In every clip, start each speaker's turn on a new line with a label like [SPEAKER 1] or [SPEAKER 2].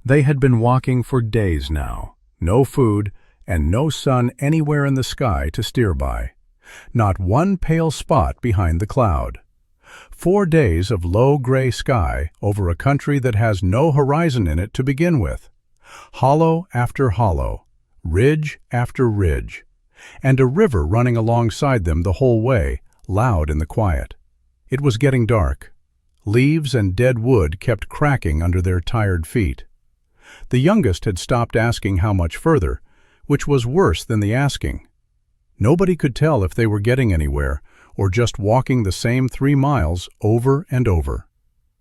[SPEAKER 1] They had been walking for days now, no food and no sun anywhere in the sky to steer by. Not one pale spot behind the cloud. 4 days of low gray sky over a country that has no horizon in it to begin with. Hollow after hollow, ridge after ridge, and a river running alongside them the whole way, loud in the quiet. It was getting dark. Leaves and dead wood kept cracking under their tired feet. The youngest had stopped asking how much further, which was worse than the asking. Nobody could tell if they were getting anywhere or just walking the same 3 miles over and over.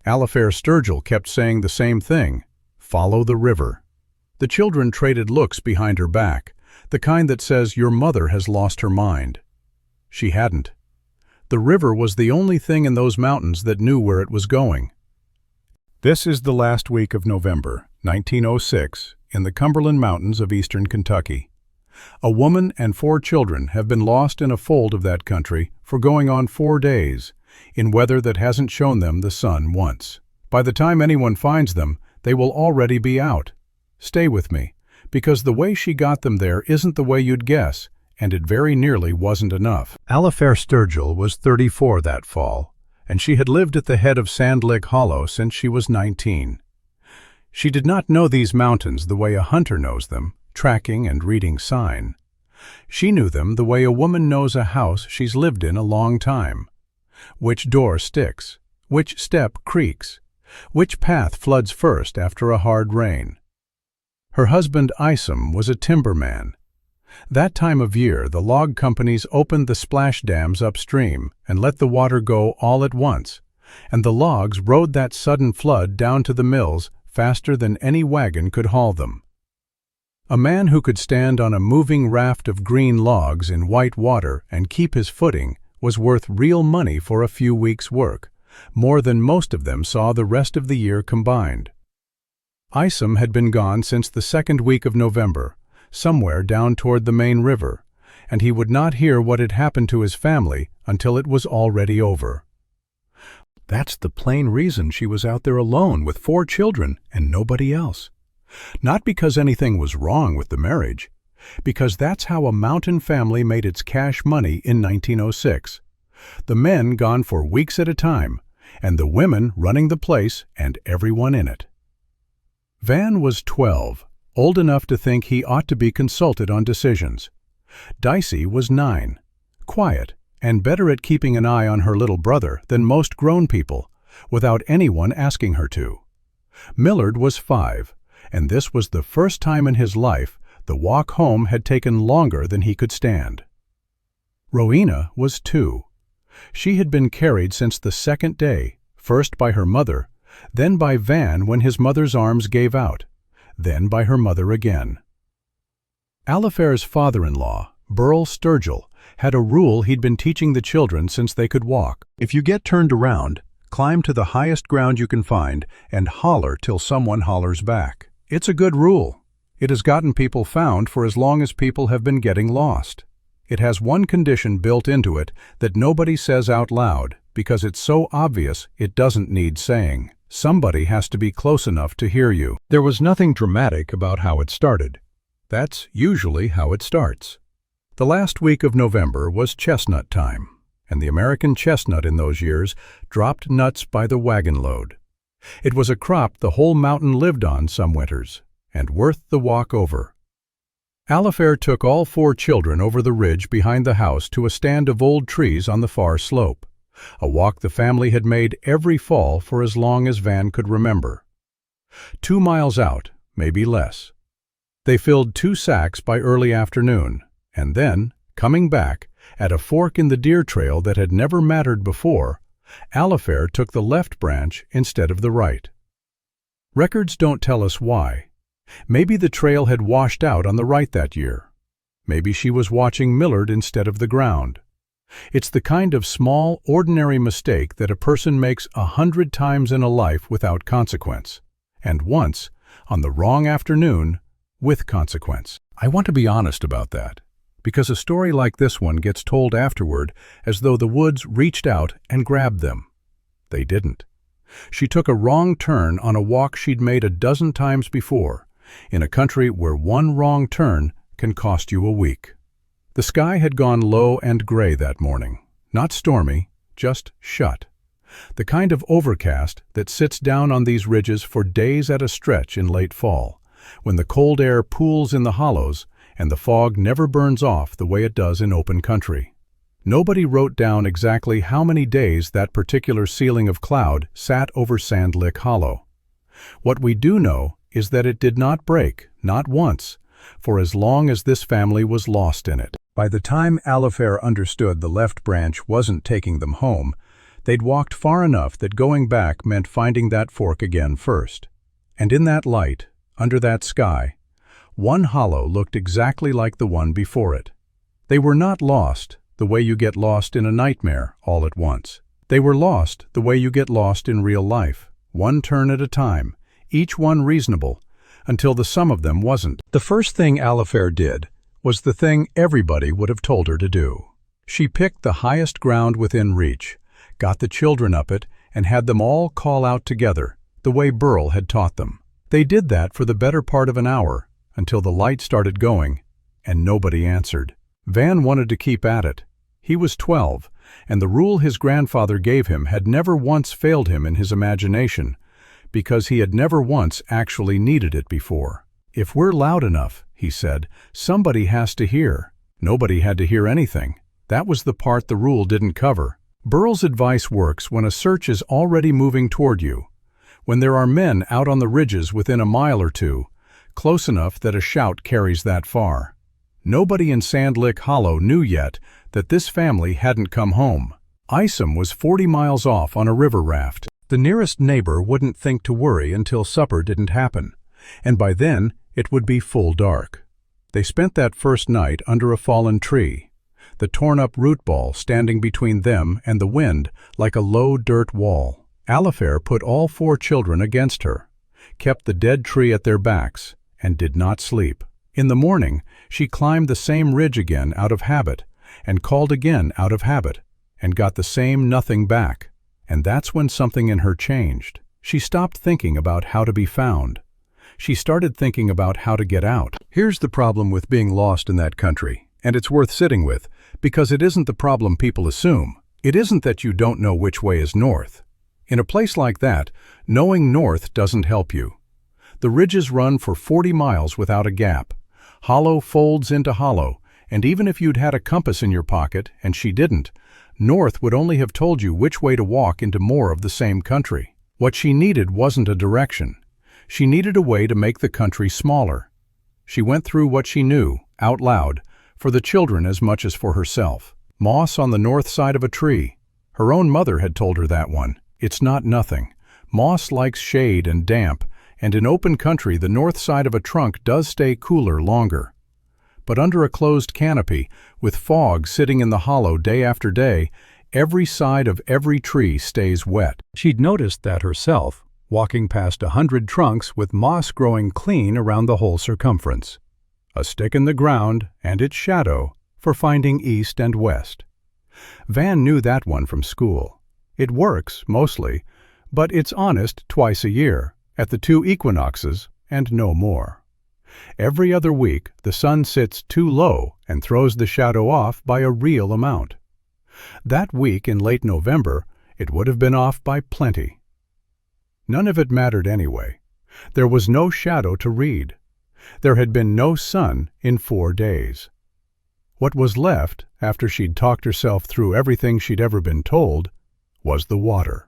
[SPEAKER 1] Alafair Sturgill kept saying the same thing, "Follow the river." The children traded looks behind her back, the kind that says your mother has lost her mind. She hadn't. The river was the only thing in those mountains that knew where it was going. This is the last week of November, 1906, in the Cumberland Mountains of eastern Kentucky. A woman and 4 children have been lost in a fold of that country for going on 4 days, in weather that hasn't shown them the sun once. By the time anyone finds them, they will already be out. Stay with me, because the way she got them there isn't the way you'd guess, and it very nearly wasn't enough. Alafair Sturgill was 34 that fall, and she had lived at the head of Sand Lick Hollow since she was 19. She did not know these mountains the way a hunter knows them, tracking and reading sign. She knew them the way a woman knows a house she's lived in a long time. Which door sticks, which step creaks, which path floods first after a hard rain. Her husband Isom was a timberman. That time of year the log companies opened the splash dams upstream and let the water go all at once, and the logs rode that sudden flood down to the mills faster than any wagon could haul them. A man who could stand on a moving raft of green logs in white water and keep his footing was worth real money for a few weeks' work, more than most of them saw the rest of the year combined. Isom had been gone since the 2nd week of November, somewhere down toward the main river, and he would not hear what had happened to his family until it was already over. That's the plain reason she was out there alone with 4 children and nobody else. Not because anything was wrong with the marriage, because that's how a mountain family made its cash money in 1906. The men gone for weeks at a time, and the women running the place and everyone in it. Van was 12, old enough to think he ought to be consulted on decisions. Dicey was 9, quiet and better at keeping an eye on her little brother than most grown people, without anyone asking her to. Millard was 5, and this was the first time in his life the walk home had taken longer than he could stand. Rowena was 2. She had been carried since the 2nd day, first by her mother, then by Van when his mother's arms gave out, then by her mother again. Alafair's father-in-law, Burl Sturgill, had a rule he'd been teaching the children since they could walk. If you get turned around, climb to the highest ground you can find and holler till someone hollers back. It's a good rule. It has gotten people found for as long as people have been getting lost. It has one condition built into it that nobody says out loud because it's so obvious it doesn't need saying. Somebody has to be close enough to hear you. There was nothing dramatic about how it started. That's usually how it starts. The last week of November was chestnut time, and the American chestnut in those years dropped nuts by the wagon load. It was a crop the whole mountain lived on some winters, and worth the walk over. Alafair took all 4 children over the ridge behind the house to a stand of old trees on the far slope, a walk the family had made every fall for as long as Van could remember. 2 miles out, maybe less. They filled 2 sacks by early afternoon, and then, coming back, at a fork in the deer trail that had never mattered before, Alafair took the left branch instead of the right. Records don't tell us why. Maybe the trail had washed out on the right that year. Maybe she was watching Millard instead of the ground. It's the kind of small, ordinary mistake that a person makes 100 times in a life without consequence, and once, on the wrong afternoon, with consequence. I want to be honest about that, because a story like this one gets told afterward as though the woods reached out and grabbed them. They didn't. She took a wrong turn on a walk she'd made a dozen times before, in a country where one wrong turn can cost you a week. The sky had gone low and gray that morning. Not stormy, just shut. The kind of overcast that sits down on these ridges for days at a stretch in late fall, when the cold air pools in the hollows and the fog never burns off the way it does in open country. Nobody wrote down exactly how many days that particular ceiling of cloud sat over Sand Lick Hollow. What we do know is that it did not break, not once, for as long as this family was lost in it. By the time Alafair understood the left branch wasn't taking them home, they'd walked far enough that going back meant finding that fork again first. And in that light, under that sky, one hollow looked exactly like the one before it. They were not lost the way you get lost in a nightmare all at once. They were lost the way you get lost in real life, one turn at a time, each one reasonable, until the sum of them wasn't. The first thing Alafair did was the thing everybody would have told her to do. She picked the highest ground within reach, got the children up it, and had them all call out together, the way Burl had taught them. They did that for the better part of an hour, until the light started going, and nobody answered. Van wanted to keep at it. He was 12, and the rule his grandfather gave him had never once failed him in his imagination, because he had never once actually needed it before. If we're loud enough, he said, somebody has to hear. Nobody had to hear anything. That was the part the rule didn't cover. Burl's advice works when a search is already moving toward you, when there are men out on the ridges within a mile or two, close enough that a shout carries that far. Nobody in Sand Lick Hollow knew yet that this family hadn't come home. Isom was 40 miles off on a river raft. The nearest neighbor wouldn't think to worry until supper didn't happen, and by then it would be full dark. They spent that first night under a fallen tree, the torn-up root ball standing between them and the wind like a low dirt wall. Alafair put all 4 children against her, kept the dead tree at their backs, and did not sleep. In the morning, she climbed the same ridge again out of habit, and called again out of habit, and got the same nothing back. And that's when something in her changed. She stopped thinking about how to be found. She started thinking about how to get out. Here's the problem with being lost in that country, and it's worth sitting with, because it isn't the problem people assume. It isn't that you don't know which way is north. In a place like that, knowing north doesn't help you. The ridges run for 40 miles without a gap. Hollow folds into hollow, and even if you'd had a compass in your pocket, and she didn't, north would only have told you which way to walk into more of the same country. What she needed wasn't a direction. She needed a way to make the country smaller. She went through what she knew, out loud, for the children as much as for herself. Moss on the north side of a tree. Her own mother had told her that one. It's not nothing. Moss likes shade and damp, and in open country the north side of a trunk does stay cooler longer. But under a closed canopy, with fog sitting in the hollow day after day, every side of every tree stays wet. She'd noticed that herself, walking past 100 trunks with moss growing clean around the whole circumference. A stick in the ground and its shadow for finding east and west. Van knew that one from school. It works, mostly, but it's honest twice a year, at the 2 equinoxes, and no more. Every other week, the sun sits too low and throws the shadow off by a real amount. That week in late November, it would have been off by plenty. None of it mattered anyway. There was no shadow to read. There had been no sun in 4 days. What was left, after she'd talked herself through everything she'd ever been told, was the water.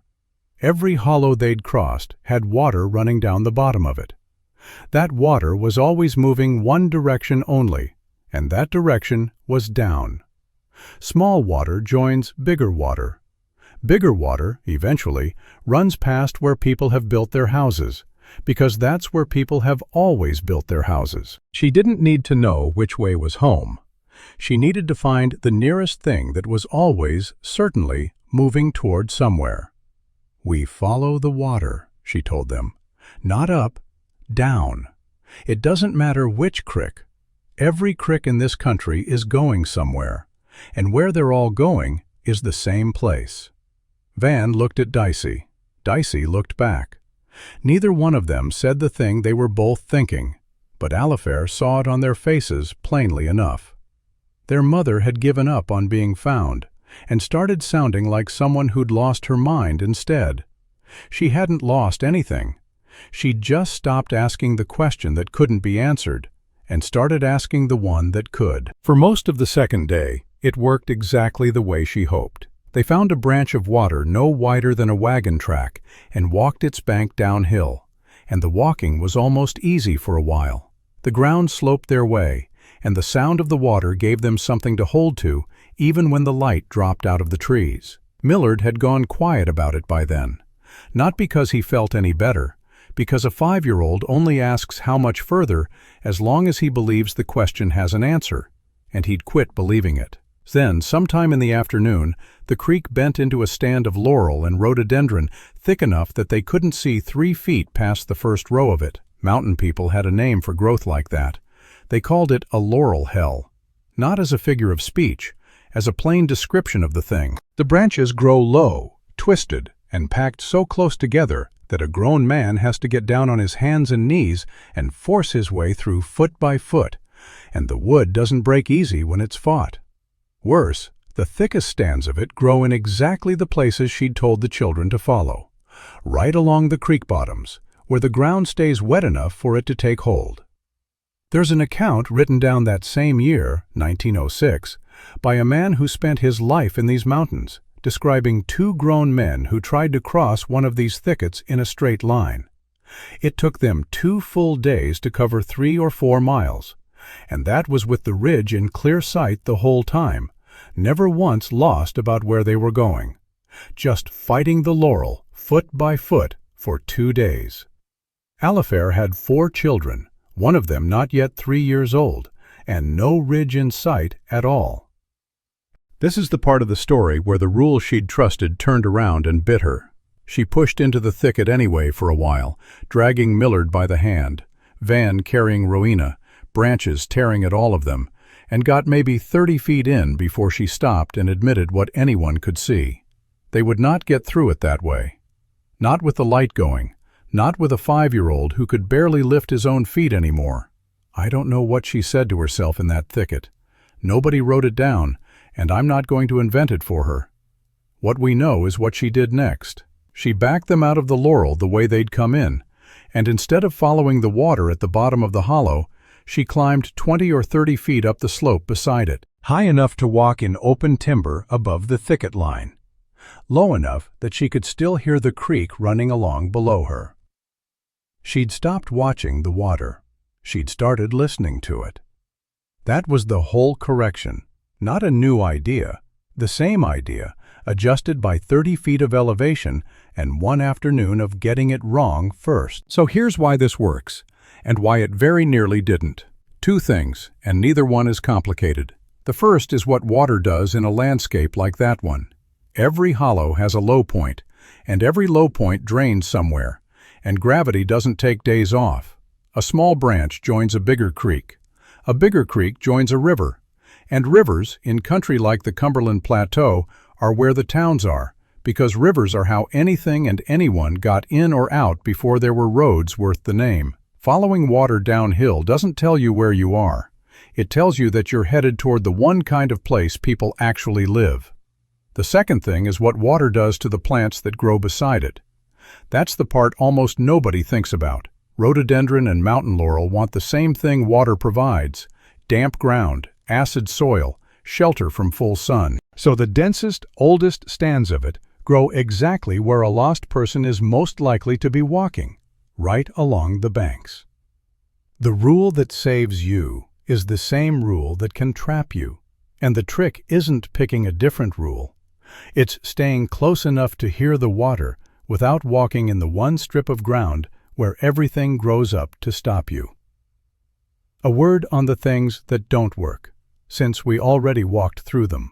[SPEAKER 1] Every hollow they'd crossed had water running down the bottom of it. That water was always moving one direction only, and that direction was down. Small water joins bigger water. Bigger water, eventually, runs past where people have built their houses, because that's where people have always built their houses. She didn't need to know which way was home. She needed to find the nearest thing that was always, certainly, moving toward somewhere. "We follow the water," she told them. "Not up, down. It doesn't matter which crick. Every crick in this country is going somewhere, and where they're all going is the same place." Van looked at Dicey. Dicey looked back. Neither one of them said the thing they were both thinking, but Alafair saw it on their faces plainly enough. Their mother had given up on being found, and started sounding like someone who'd lost her mind instead. She hadn't lost anything. She'd just stopped asking the question that couldn't be answered, and started asking the one that could. For most of the second day, it worked exactly the way she hoped. They found a branch of water no wider than a wagon track and walked its bank downhill, and the walking was almost easy for a while. The ground sloped their way, and the sound of the water gave them something to hold to even when the light dropped out of the trees. Millard had gone quiet about it by then, not because he felt any better, because a 5-year-old only asks how much further as long as he believes the question has an answer, and he'd quit believing it. Then, sometime in the afternoon, the creek bent into a stand of laurel and rhododendron thick enough that they couldn't see 3 feet past the first row of it. Mountain people had a name for growth like that. They called it a laurel hell, not as a figure of speech, as a plain description of the thing. The branches grow low, twisted, and packed so close together that a grown man has to get down on his hands and knees and force his way through foot by foot, and the wood doesn't break easy when it's fought. Worse, the thickest stands of it grow in exactly the places she'd told the children to follow, right along the creek bottoms, where the ground stays wet enough for it to take hold. There's an account written down that same year, 1906, by a man who spent his life in these mountains, describing 2 grown men who tried to cross one of these thickets in a straight line. It took them 2 full days to cover 3 or 4 miles, and that was with the ridge in clear sight the whole time, never once lost about where they were going, just fighting the laurel foot by foot for 2 days. Alafair had 4 children, one of them not yet 3 years old, and no ridge in sight at all. This is the part of the story where the rule she'd trusted turned around and bit her. She pushed into the thicket anyway for a while, dragging Millard by the hand, Van carrying Rowena, branches tearing at all of them, and got maybe 30 feet in before she stopped and admitted what anyone could see. They would not get through it that way. Not with the light going, not with a 5-year-old who could barely lift his own feet anymore. I don't know what she said to herself in that thicket. Nobody wrote it down, and I'm not going to invent it for her. What we know is what she did next. She backed them out of the laurel the way they'd come in, and instead of following the water at the bottom of the hollow, she climbed 20 or 30 feet up the slope beside it, high enough to walk in open timber above the thicket line, low enough that she could still hear the creek running along below her. She'd stopped watching the water. She'd started listening to it. That was the whole correction. Not a new idea, the same idea, adjusted by 30 feet of elevation and 1 afternoon of getting it wrong first. So here's why this works, and why it very nearly didn't. 2 things, and neither one is complicated. The first is what water does in a landscape like that one. Every hollow has a low point, and every low point drains somewhere, and gravity doesn't take days off. A small branch joins a bigger creek. A bigger creek joins a river. And rivers, in country like the Cumberland Plateau, are where the towns are, because rivers are how anything and anyone got in or out before there were roads worth the name. Following water downhill doesn't tell you where you are. It tells you that you're headed toward the one kind of place people actually live. The second thing is what water does to the plants that grow beside it. That's the part almost nobody thinks about. Rhododendron and mountain laurel want the same thing water provides: damp ground, acid soil, shelter from full sun. So the densest, oldest stands of it grow exactly where a lost person is most likely to be walking, right along the banks. The rule that saves you is the same rule that can trap you. And the trick isn't picking a different rule. It's staying close enough to hear the water without walking in the one strip of ground where everything grows up to stop you. A word on the things that don't work, since we already walked through them.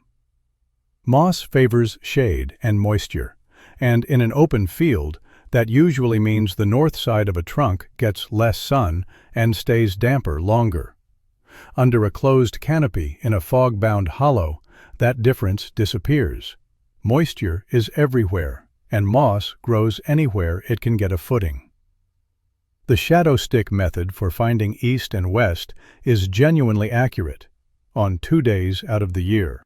[SPEAKER 1] Moss favors shade and moisture, and in an open field, that usually means the north side of a trunk gets less sun and stays damper longer. Under a closed canopy in a fog-bound hollow, that difference disappears. Moisture is everywhere, and moss grows anywhere it can get a footing. The shadow stick method for finding east and west is genuinely accurate on 2 days out of the year.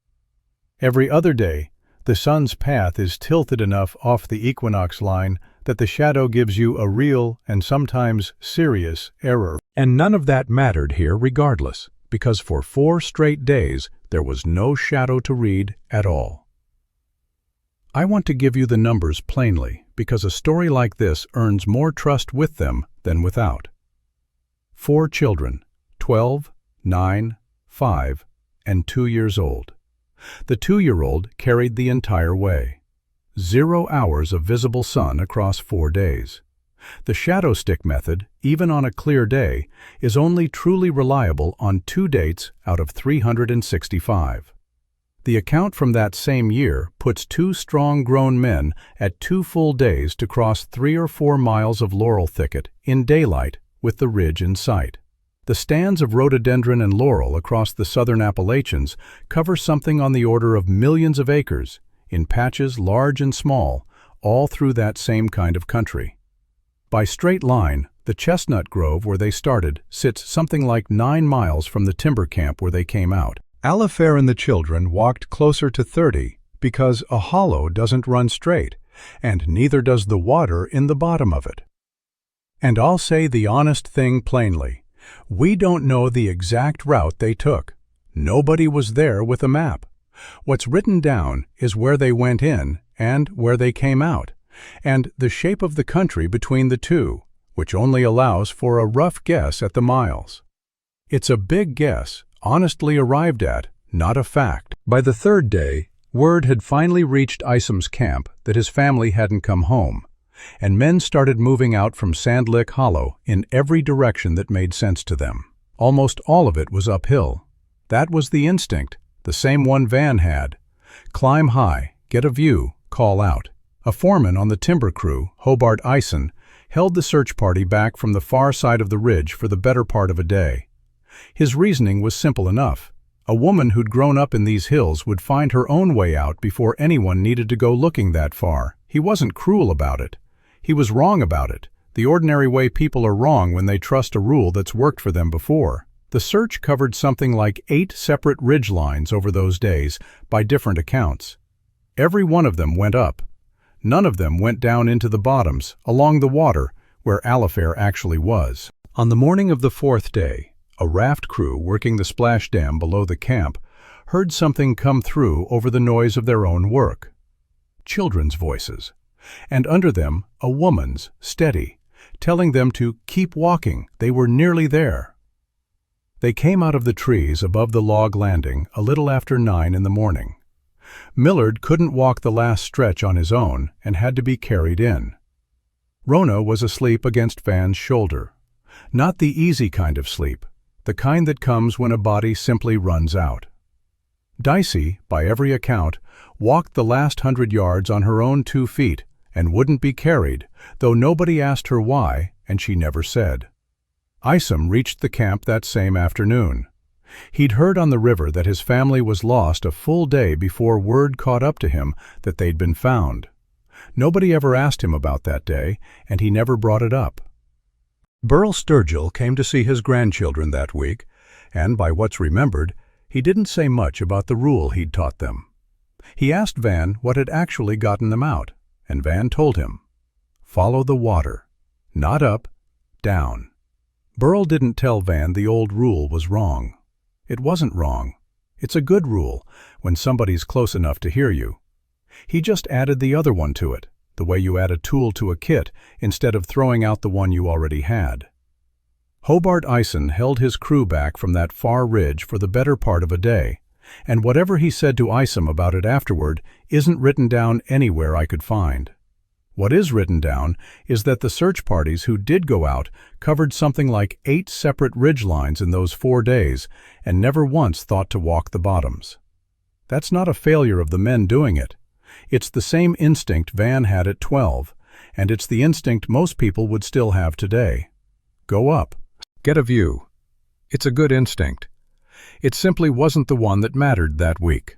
[SPEAKER 1] Every other day, the sun's path is tilted enough off the equinox line that the shadow gives you a real and sometimes serious error. And none of that mattered here regardless, because for 4 straight days there was no shadow to read at all. I want to give you the numbers plainly, because a story like this earns more trust with them than without. 4 children, 12, 9, 5, and 2 years old. The 2-year-old carried the entire way. 0 hours of visible sun across 4 days. The shadow stick method, even on a clear day, is only truly reliable on 2 dates out of 365. The account from that same year puts 2 strong grown men at 2 full days to cross 3 or 4 miles of laurel thicket in daylight with the ridge in sight. The stands of rhododendron and laurel across the southern Appalachians cover something on the order of millions of acres, in patches large and small, all through that same kind of country. By straight line, the chestnut grove where they started sits something like 9 miles from the timber camp where they came out. Alafair and the children walked closer to 30 because a hollow doesn't run straight, and neither does the water in the bottom of it. And I'll say the honest thing plainly. We don't know the exact route they took. Nobody was there with a map. What's written down is where they went in and where they came out, and the shape of the country between the two, which only allows for a rough guess at the miles. It's a big guess, honestly arrived at, not a fact. By the 3rd day, word had finally reached Isom's camp that his family hadn't come home, and men started moving out from Sand Lick Hollow in every direction that made sense to them. Almost all of it was uphill. That was the instinct, the same one Van had. Climb high, get a view, call out. A foreman on the timber crew, Hobart Ison, held the search party back from the far side of the ridge for the better part of a day. His reasoning was simple enough. A woman who'd grown up in these hills would find her own way out before anyone needed to go looking that far. He wasn't cruel about it. He was wrong about it, the ordinary way people are wrong when they trust a rule that's worked for them before. The search covered something like 8 separate ridgelines over those days by different accounts. Every one of them went up. None of them went down into the bottoms, along the water, where Alafair actually was. On the morning of the 4th day, a raft crew working the splash dam below the camp heard something come through over the noise of their own work. Children's voices. And under them, a woman's, steady, telling them to keep walking, they were nearly there. They came out of the trees above the log landing a little after 9 in the morning. Millard couldn't walk the last stretch on his own and had to be carried in. Rona was asleep against Van's shoulder. Not the easy kind of sleep, the kind that comes when a body simply runs out. Dicey, by every account, walked the last 100 yards on her own 2 feet and wouldn't be carried, though nobody asked her why, and she never said. Isom reached the camp that same afternoon. He'd heard on the river that his family was lost a full day before word caught up to him that they'd been found. Nobody ever asked him about that day, and he never brought it up. Alafair Sturgill came to see his grandchildren that week, and by what's remembered, he didn't say much about the rule he'd taught them. He asked Van what had actually gotten them out, and Van told him, "Follow the water. Not up, down." Burl didn't tell Van the old rule was wrong. It wasn't wrong. It's a good rule when somebody's close enough to hear you. He just added the other one to it, the way you add a tool to a kit instead of throwing out the one you already had. Hobart Ison held his crew back from that far ridge for the better part of a day, and whatever he said to Isom about it afterward isn't written down anywhere I could find. What is written down is that the search parties who did go out covered something like 8 separate ridgelines in those 4 days and never once thought to walk the bottoms. That's not a failure of the men doing it. It's the same instinct Van had at 12, and it's the instinct most people would still have today. Go up. Get a view. It's a good instinct. It simply wasn't the one that mattered that week.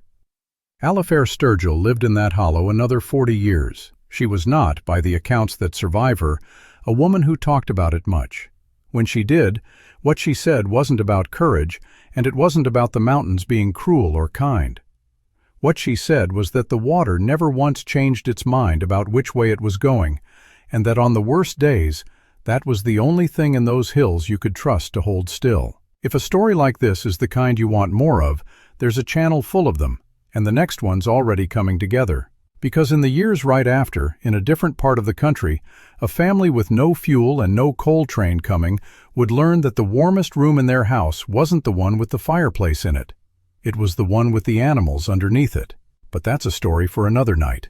[SPEAKER 1] Alafair Sturgill lived in that hollow another 40 years. She was not, by the accounts that survive her, a woman who talked about it much. When she did, what she said wasn't about courage, and it wasn't about the mountains being cruel or kind. What she said was that the water never once changed its mind about which way it was going, and that on the worst days, that was the only thing in those hills you could trust to hold still. If a story like this is the kind you want more of, there's a channel full of them, and the next one's already coming together. Because in the years right after, in a different part of the country, a family with no fuel and no coal train coming would learn that the warmest room in their house wasn't the one with the fireplace in it. It was the one with the animals underneath it. But that's a story for another night.